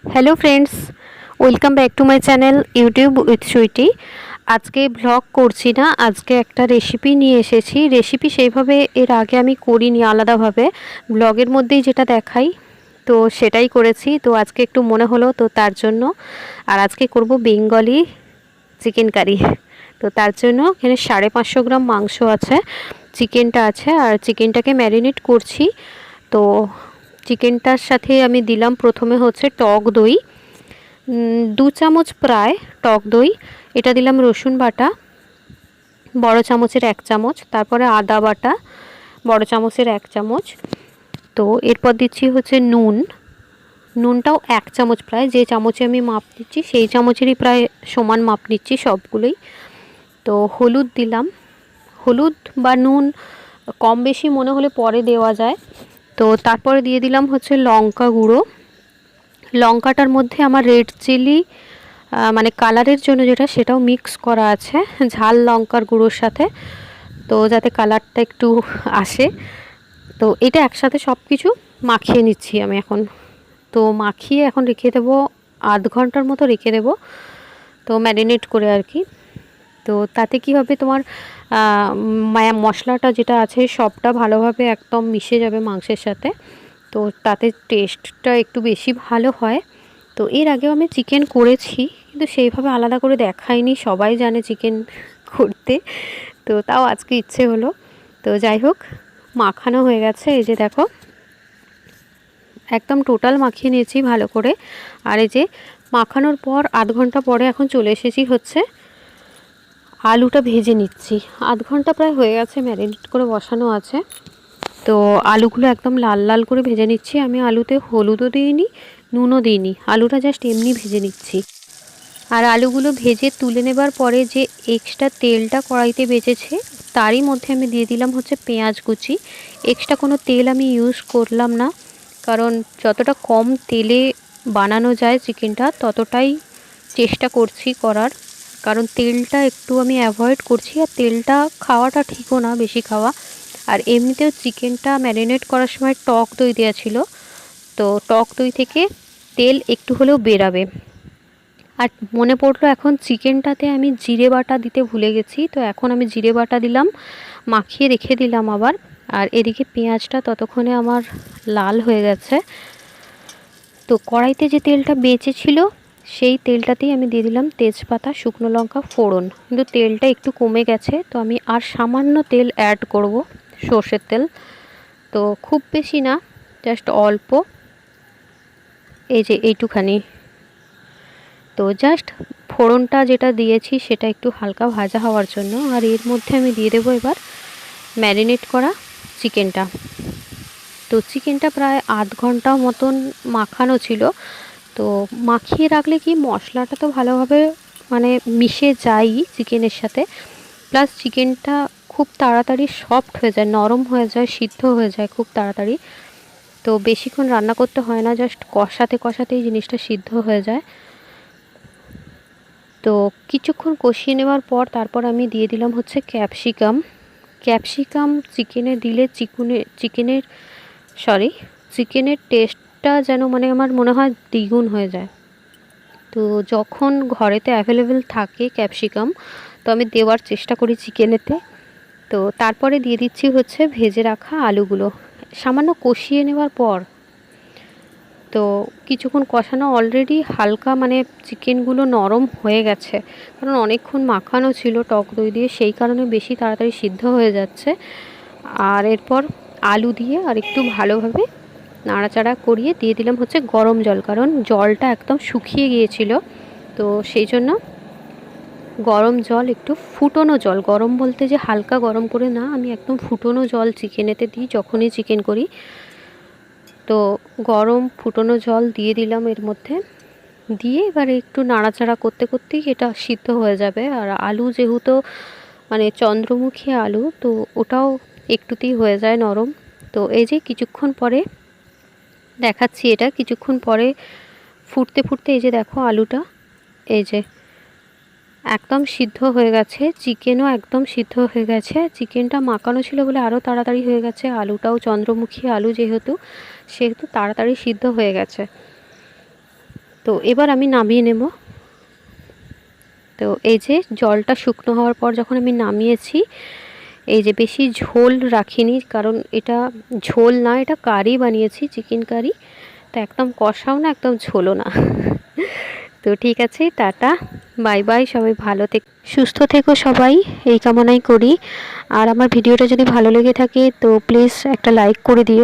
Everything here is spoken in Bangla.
Hello friends, welcome back to my channel YouTube with Sweety. আজকে ব্লগ করছি না, আজকে একটা রেসিপি নিয়ে এসেছি। রেসিপি সেইভাবে এর আগে আমি করিনি আলাদাভাবে, ব্লগের মধ্যেই যেটা দেখাই তো সেটাই করেছি। তো আজকে একটু মনে হলো তো তার জন্য। আর আজকে করব বেঙ্গলি চিকেন কারি। তো তার জন্য এখানে 550 গ্রাম মাংস আছে, চিকেনটা আছে, আর চিকেনটাকে ম্যারিনেট করছি। তো চিকেনটার সাথে আমি দিলাম প্রথমে হচ্ছে টক দই, 2 চামচ প্রায় টক দই। এটা দিলাম রসুন বাটা বড় চামচের 1 চামচ, তারপরে আদা বাটা বড় চামচের 1 চামচ। তো এরপর দিচ্ছি হচ্ছে নুনটাও 1 চামচ, প্রায় যে চামচে আমি মাপ দিচ্ছি সেই চামচেরই প্রায় সমান মাপ নিচ্ছি সবগুলোই। তো হলুদ দিলাম, হলুদ বা নুন কম বেশি মনে হলে পরে দেওয়া যায়। তো তারপরে দিয়ে দিলাম হচ্ছে লঙ্কা গুঁড়ো। লঙ্কাটার মধ্যে আমার রেড চিলি মানে কালারের জন্য যেটা, সেটাও মিক্স করা আছে ঝাল লঙ্কার গুঁড়োর সাথে, তো যাতে কালারটা একটু আসে। তো এটা একসাথে সব কিছু মাখিয়ে নিচ্ছি আমি এখন। তো মাখিয়ে এখন রেখে দেবো, আধ ঘন্টার মতো রেখে দেবো, তো ম্যারিনেট করে আর কি। তো তাতে কি হবে, তোমার মশলাটা যেটা আছে সবটা ভালোভাবে একদম মিশে যাবে মাংসের সাথে, তো তাতে টেস্টটা একটু বেশি ভালো হয়। তো এর আগেও আমি চিকেন করেছি, কিন্তু সেইভাবে আলাদা করে দেখাইনি, সবাই জানে চিকেন করতে, তো তাও আজকে ইচ্ছে হলো। তো যাই হোক, মাখানো হয়ে গেছে, এই যে দেখো একদম টোটাল মাখিয়ে নিয়েছি ভালো করে। আর এই যে মাখানোর পর আধ ঘন্টা পরে এখন চলে এসেছি হচ্ছে আলুটা ভেজে নিচ্ছি। আধ ঘন্টা প্রায় হয়ে গেছে ম্যারিনেট করে বসানো আছে। তো আলুগুলো একদম লাল লাল করে ভেজে নিচ্ছি। আমি আলুতে হলুদও দিইনি, নুনও দিইনি, আলুটা জাস্ট এমনি ভেজে নিচ্ছি। আর আলুগুলো ভেজে তুলে নেবার পরে যে এক্সট্রা তেলটা কড়াইতে বেঁচেছে তারই মধ্যে আমি দিয়ে দিলাম হচ্ছে পেঁয়াজ কুচি। এক্সট্রা কোনো তেল আমি ইউজ করলাম না, কারণ যতটা কম তেলে বানানো যায় চিকেনটা ততটাই চেষ্টা করছি করার, কারণ তেলটা একটু আমি অ্যাভয়েড করছি। আর তেলটা খাওয়াটা ঠিকও না বেশি খাওয়া। আর এমনিতেও চিকেনটা ম্যারিনেট করার সময় টক দই দেওয়া ছিল, তো টক দই থেকে তেল একটু হলেও বেরাবে। আর মনে পড়লো এখন চিকেনটাতে আমি জিরে বাটা দিতে ভুলে গেছি, তো এখন আমি জিরে বাটা দিলাম, মাখিয়ে রেখে দিলাম আবার। আর এদিকে পেঁয়াজটা ততক্ষণে আমার লাল হয়ে গেছে। তো কড়াইতে যে তেলটা বেঁচে ছিল সেই তেলটাতেই আমি দিয়ে দিলাম তেজপাতা, শুকনো লঙ্কা, ফোড়ন। কিন্তু তেলটা একটু কমে গেছে, তো আমি আর সামান্য তেল অ্যাড করব, সর্ষের তেল। তো খুব বেশি না, জাস্ট অল্প, এই যে এইটুখানি। তো জাস্ট ফোড়নটা যেটা দিয়েছি সেটা একটু হালকা ভাজা হওয়ার জন্য। আর এর মধ্যে আমি দিয়ে দেবো এবার ম্যারিনেট করা চিকেনটা। তো চিকেনটা প্রায় আধ ঘন্টা মতন মাখানো ছিল। তো মাখিয়ে রাখলে কি মশলাটা তো ভালোভাবে মানে মিশে যায় চিকেনের সাথে, প্লাস চিকেনটা খুব তাড়াতাড়ি সফট হয়ে যায়, নরম হয়ে যায়, সিদ্ধ হয়ে যায় খুব তাড়াতাড়ি। তো বেশিক্ষণ রান্না করতে হয় না, জাস্ট কষাতে কষাতেই জিনিসটা সিদ্ধ হয়ে যায়। তো কিছুক্ষণ কষিয়ে নেওয়ার পর তারপর আমি দিয়ে দিলাম হচ্ছে ক্যাপসিকাম। ক্যাপসিকাম চিকেনে দিলে চিকেনের টেস্টটা যেন মানে আমার মনে হয় দ্বিগুণ হয়ে যায়। তো যখন ঘরেতে অ্যাভেলেবেল থাকে ক্যাপসিকাম, তো আমি দেওয়ার চেষ্টা করি চিকেনেতে। তো তারপরে দিয়ে দিচ্ছি হচ্ছে ভেজে রাখা আলুগুলো সামান্য কষিয়ে নেওয়ার পর। তো কিছুক্ষণ কষানো, অলরেডি হালকা মানে চিকেনগুলো নরম হয়ে গেছে, কারণ অনেকক্ষণ মাখানো ছিল টক দই দিয়ে, সেই কারণে বেশি তাড়াতাড়ি সিদ্ধ হয়ে যাচ্ছে। আর এরপর আলু দিয়ে আর একটু ভালোভাবে নাড়াচাড়া করিয়ে দিয়ে দিলাম হচ্ছে গরম জল, কারণ জলটা একদম শুকিয়ে গিয়েছিল। তো সেই জন্য গরম জল, একটু ফুটনো জল, গরম বলতে যে হালকা গরম করে না, আমি একদম ফুটনো জল চিকেনেতে দিই যখনই চিকেন করি। তো গরম ফুটনো জল দিয়ে দিলাম এর মধ্যে, দিয়ে এবারে একটু নাড়াচাড়া করতে করতেই এটা সিদ্ধ হয়ে যাবে। আর আলু যেহেতু মানে চন্দ্রমুখী আলু, তো ওটাও একটুতেই হয়ে যায় নরম। তো এই যে কিছুক্ষণ পরে দেখাচ্ছি, এটা কিছুক্ষণ পরে ফুটতে ফুটতে এই যে দেখো আলুটা এই যে একদম সিদ্ধ হয়ে গেছে, চিকেনও একদম সিদ্ধ হয়ে গেছে। চিকেনটা মাখানো ছিল বলে আরও তাড়াতাড়ি হয়ে গেছে, আলুটাও চন্দ্রমুখী আলু যেহেতু, সেহেতু তাড়াতাড়ি সিদ্ধ হয়ে গেছে। তো এবার আমি নামিয়ে নেব। তো এই যে জলটা শুকনো হওয়ার পর যখন আমি নামিয়েছি, এই যে বেশি ঝোল রাখিনি, কারণ এটা ঝোল না, এটা কারি বানিয়েছি, চিকেন কারি। তো একদম কষাও না, একদম ঝোলও না। তো ঠিক আছে, টাটা, বাই বাই, সবাই ভালো থেকো, সুস্থ থেকো সবাই, এই কামনাই করি। আর আমার ভিডিওটা যদি ভালো লেগে থাকে তো প্লিজ একটা লাইক করে দিও।